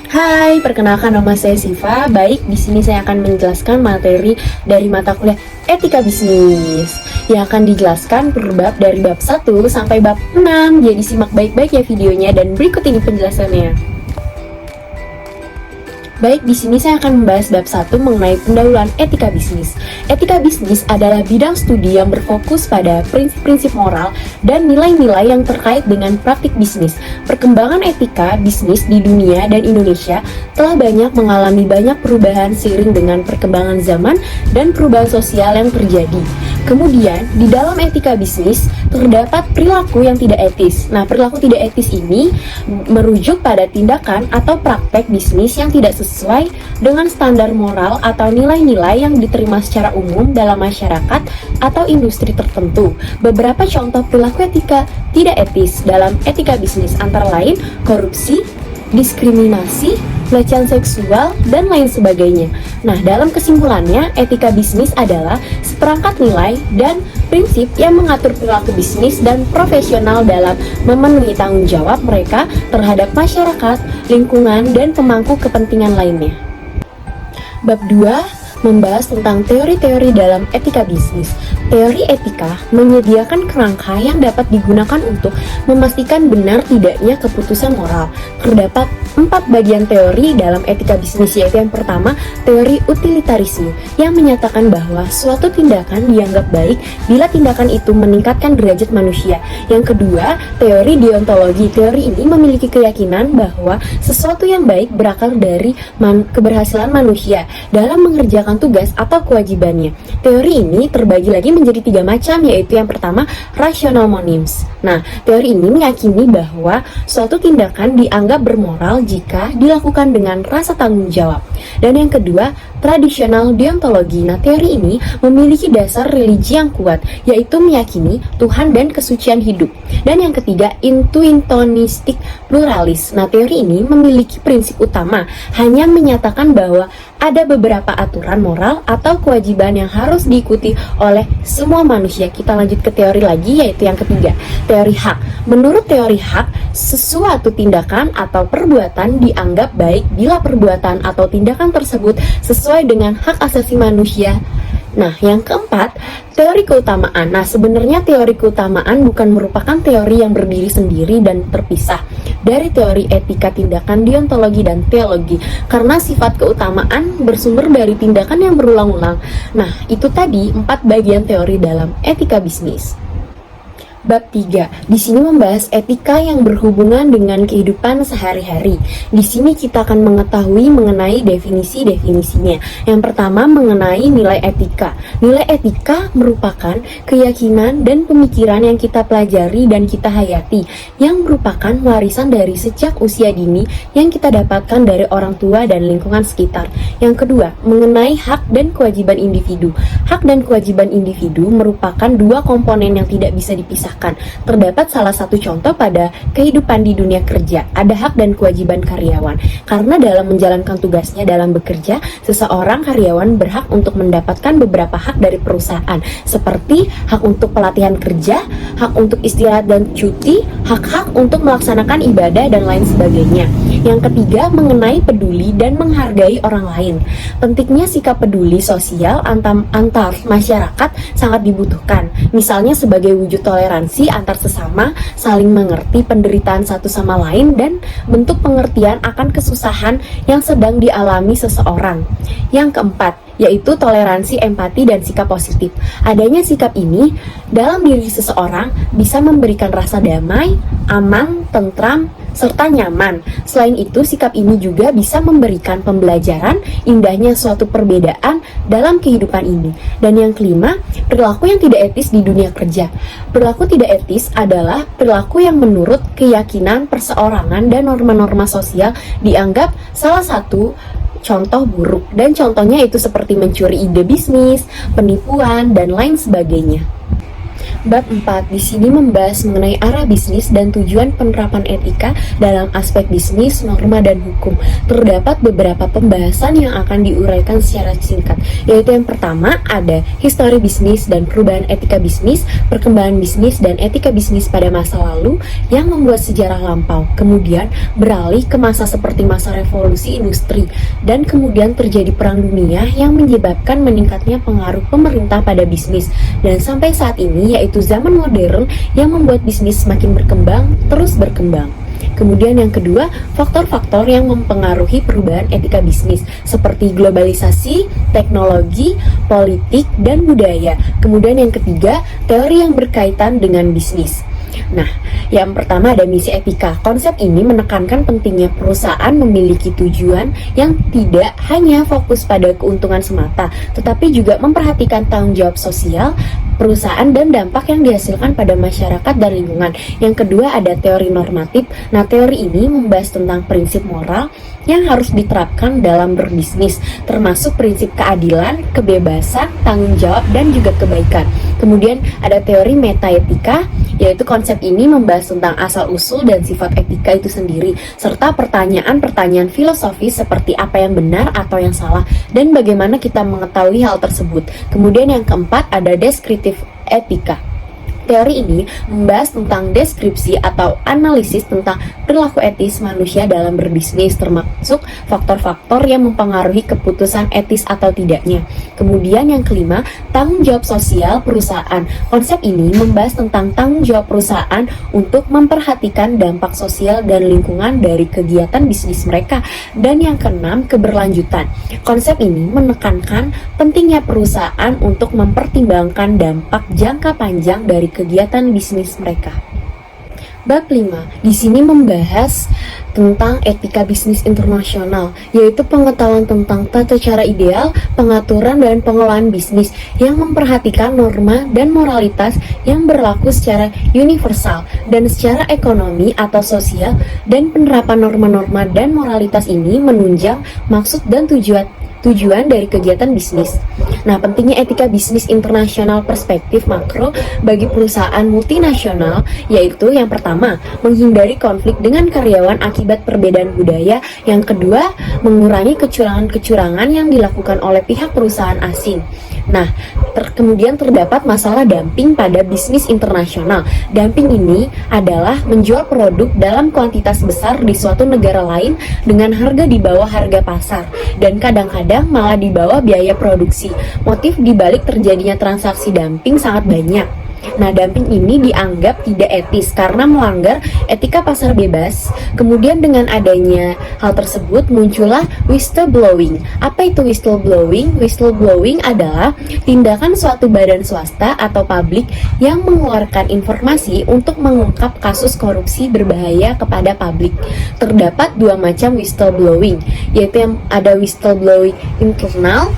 Hai, perkenalkan nama saya Siva. Baik, di sini saya akan menjelaskan materi dari mata kuliah Etika Bisnis yang akan dijelaskan per bab dari bab 1 sampai bab 6. Jadi simak baik-baik ya videonya dan berikut ini penjelasannya. Baik, di sini saya akan membahas bab 1 mengenai pendahuluan etika bisnis. Etika bisnis adalah bidang studi yang berfokus pada prinsip-prinsip moral dan nilai-nilai yang terkait dengan praktik bisnis. Perkembangan etika bisnis di dunia dan Indonesia telah banyak mengalami banyak perubahan seiring dengan perkembangan zaman dan perubahan sosial yang terjadi. Kemudian, di dalam etika bisnis terdapat perilaku yang tidak etis. Nah, perilaku tidak etis ini merujuk pada tindakan atau praktek bisnis yang tidak sesuai dengan standar moral atau nilai-nilai yang diterima secara umum dalam masyarakat atau industri tertentu. Beberapa contoh perilaku etika tidak etis dalam etika bisnis antara lain korupsi, diskriminasi, pelecehan seksual, dan lain sebagainya. Nah, dalam kesimpulannya, etika bisnis adalah seperangkat nilai dan prinsip yang mengatur perilaku bisnis dan profesional dalam memenuhi tanggung jawab mereka terhadap masyarakat, lingkungan, dan pemangku kepentingan lainnya. Bab 2 membahas tentang teori-teori dalam etika bisnis. Teori etika menyediakan kerangka yang dapat digunakan untuk memastikan benar tidaknya keputusan moral. Terdapat 4 bagian teori dalam etika bisnis, yaitu yang pertama, teori utilitarisme yang menyatakan bahwa suatu tindakan dianggap baik bila tindakan itu meningkatkan derajat manusia. Yang kedua, teori deontologi. Teori ini memiliki keyakinan bahwa sesuatu yang baik berakar dari keberhasilan manusia dalam mengerjakan tugas atau kewajibannya. Teori ini terbagi lagi menjadi 3 macam, yaitu yang pertama, rational monims. Nah, teori ini meyakini bahwa suatu tindakan dianggap bermoral jika dilakukan dengan rasa tanggung jawab. Dan yang kedua, tradisional deontologi. Nah, teori ini memiliki dasar religi yang kuat, yaitu meyakini Tuhan dan kesucian hidup. Dan yang ketiga, intuitionistic pluralis. Nah, teori ini memiliki prinsip utama, hanya menyatakan bahwa ada beberapa aturan moral atau kewajiban yang harus diikuti oleh semua manusia. Kita lanjut ke teori lagi, yaitu yang ketiga, teori hak. Menurut teori hak, sesuatu tindakan atau perbuatan dianggap baik bila perbuatan atau tindakan tersebut sesuai dengan hak asasi manusia. Nah, yang keempat, teori keutamaan. Nah, sebenarnya teori keutamaan bukan merupakan teori yang berdiri sendiri dan terpisah dari teori etika tindakan, deontologi, dan teologi, karena sifat keutamaan bersumber dari tindakan yang berulang-ulang. Nah, itu tadi 4 bagian teori dalam etika bisnis. Bab 3, di sini membahas etika yang berhubungan dengan kehidupan sehari-hari. Di sini kita akan mengetahui mengenai definisi-definisinya. Yang pertama, mengenai nilai etika. Nilai etika merupakan keyakinan dan pemikiran yang kita pelajari dan kita hayati, yang merupakan warisan dari sejak usia dini yang kita dapatkan dari orang tua dan lingkungan sekitar. Yang kedua, mengenai hak dan kewajiban individu. Hak dan kewajiban individu merupakan 2 komponen yang tidak bisa dipisahkan. Terdapat salah satu contoh pada kehidupan di dunia kerja, ada hak dan kewajiban karyawan. Karena dalam menjalankan tugasnya dalam bekerja, seseorang karyawan berhak untuk mendapatkan beberapa hak dari perusahaan, seperti hak untuk pelatihan kerja, hak untuk istirahat dan cuti, hak-hak untuk melaksanakan ibadah, dan lain sebagainya. Yang ketiga, mengenai peduli dan menghargai orang lain. Pentingnya sikap peduli sosial antar masyarakat sangat dibutuhkan. Misalnya sebagai wujud toleransi antar sesama, saling mengerti penderitaan satu sama lain, dan bentuk pengertian akan kesusahan yang sedang dialami seseorang. Yang keempat, yaitu toleransi, empati, dan sikap positif. Adanya sikap ini dalam diri seseorang bisa memberikan rasa damai, aman, tentram, serta nyaman. Selain itu, sikap ini juga bisa memberikan pembelajaran indahnya suatu perbedaan dalam kehidupan ini. Dan yang kelima, perilaku yang tidak etis di dunia kerja. Perilaku tidak etis adalah perilaku yang menurut keyakinan perseorangan dan norma-norma sosial dianggap salah satu contoh buruk. Dan contohnya itu seperti mencuri ide bisnis, penipuan, dan lain sebagainya. Bab 4 di sini membahas mengenai arah bisnis dan tujuan penerapan etika dalam aspek bisnis, norma, dan hukum. Terdapat beberapa pembahasan yang akan diuraikan secara singkat, yaitu yang pertama ada histori bisnis dan perubahan etika bisnis, perkembangan bisnis dan etika bisnis pada masa lalu yang membuat sejarah lampau, kemudian beralih ke masa seperti masa revolusi industri, dan kemudian terjadi perang dunia yang menyebabkan meningkatnya pengaruh pemerintah pada bisnis, dan sampai saat ini yaitu zaman modern yang membuat bisnis semakin berkembang, terus berkembang. Kemudian yang kedua, faktor-faktor yang mempengaruhi perubahan etika bisnis seperti globalisasi, teknologi, politik, dan budaya. Kemudian yang ketiga, teori yang berkaitan dengan bisnis. Nah, yang pertama ada misi etika. Konsep ini menekankan pentingnya perusahaan memiliki tujuan yang tidak hanya fokus pada keuntungan semata, tetapi juga memperhatikan tanggung jawab sosial perusahaan dan dampak yang dihasilkan pada masyarakat dan lingkungan. Yang kedua ada teori normatif. Nah, teori ini membahas tentang prinsip moral yang harus diterapkan dalam berbisnis, termasuk prinsip keadilan, kebebasan, tanggung jawab, dan juga kebaikan. Kemudian ada teori metaetika, yaitu konsep ini membahas tentang asal-usul dan sifat etika itu sendiri, serta pertanyaan-pertanyaan filosofis seperti apa yang benar atau yang salah, dan bagaimana kita mengetahui hal tersebut. Kemudian yang keempat ada deskriptif etika. Teori ini membahas tentang deskripsi atau analisis tentang perilaku etis manusia dalam berbisnis, termasuk faktor-faktor yang mempengaruhi keputusan etis atau tidaknya. Kemudian yang kelima, tanggung jawab sosial perusahaan. Konsep ini membahas tentang tanggung jawab perusahaan untuk memperhatikan dampak sosial dan lingkungan dari kegiatan bisnis mereka. Dan yang keenam, keberlanjutan. Konsep ini menekankan pentingnya perusahaan untuk mempertimbangkan dampak jangka panjang dari kegiatan bisnis mereka. Bab 5 di sini membahas tentang etika bisnis internasional, yaitu pengetahuan tentang tata cara ideal, pengaturan dan pengelolaan bisnis yang memperhatikan norma dan moralitas yang berlaku secara universal dan secara ekonomi atau sosial, dan penerapan norma-norma dan moralitas ini menunjang maksud dan tujuan dari kegiatan bisnis. Nah, pentingnya etika bisnis internasional perspektif makro bagi perusahaan multinasional yaitu yang pertama, menghindari konflik dengan karyawan akibat perbedaan budaya. Yang kedua, mengurangi kecurangan-kecurangan yang dilakukan oleh pihak perusahaan asing. Nah, kemudian terdapat masalah dumping pada bisnis internasional. Dumping ini adalah menjual produk dalam kuantitas besar di suatu negara lain dengan harga di bawah harga pasar, dan kadang-kadang malah di bawah biaya produksi. Motif dibalik terjadinya transaksi dumping sangat banyak. Nah, dumping ini dianggap tidak etis karena melanggar etika pasar bebas. Kemudian dengan adanya hal tersebut muncullah whistleblowing. Apa itu whistleblowing? Whistleblowing adalah tindakan suatu badan swasta atau publik yang mengeluarkan informasi untuk mengungkap kasus korupsi berbahaya kepada publik. Terdapat dua macam whistleblowing, yaitu yang ada whistleblowing internal,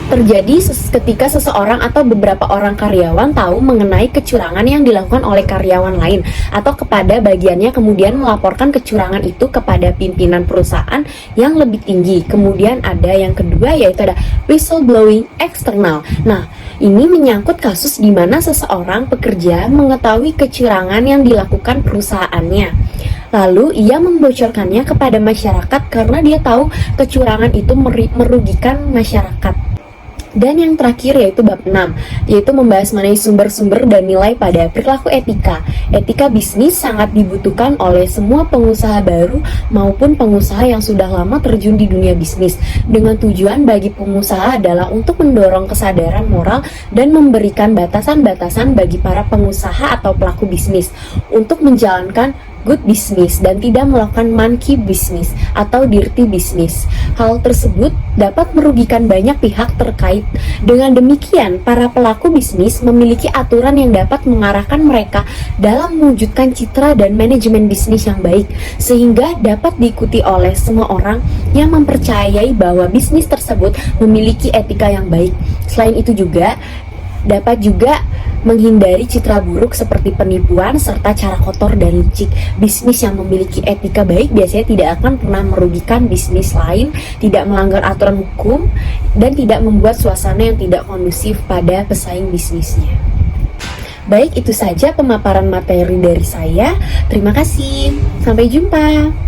terjadi ketika seseorang atau beberapa orang karyawan tahu mengenai kecurangan yang dilakukan oleh karyawan lain atau kepada bagiannya, kemudian melaporkan kecurangan itu kepada pimpinan perusahaan yang lebih tinggi. Kemudian ada yang kedua yaitu ada whistleblowing eksternal. Nah, ini menyangkut kasus di mana seseorang pekerja mengetahui kecurangan yang dilakukan perusahaannya, lalu ia membocorkannya kepada masyarakat karena dia tahu kecurangan itu merugikan masyarakat. Dan yang terakhir yaitu bab 6, yaitu membahas mengenai sumber-sumber dan nilai pada perilaku etika. Etika bisnis sangat dibutuhkan oleh semua pengusaha baru maupun pengusaha yang sudah lama terjun di dunia bisnis, dengan tujuan bagi pengusaha adalah untuk mendorong kesadaran moral dan memberikan batasan-batasan bagi para pengusaha atau pelaku bisnis untuk menjalankan good business dan tidak melakukan monkey business atau dirty business. Hal tersebut dapat merugikan banyak pihak terkait. Dengan demikian, para pelaku bisnis memiliki aturan yang dapat mengarahkan mereka dalam mewujudkan citra dan manajemen bisnis yang baik, sehingga dapat diikuti oleh semua orang yang mempercayai bahwa bisnis tersebut memiliki etika yang baik. Selain itu juga dapat juga menghindari citra buruk seperti penipuan serta cara kotor dan licik. Bisnis yang memiliki etika baik biasanya tidak akan pernah merugikan bisnis lain, tidak melanggar aturan hukum, dan tidak membuat suasana yang tidak kondusif pada pesaing bisnisnya. Baik, itu saja pemaparan materi dari saya. Terima kasih. Sampai jumpa.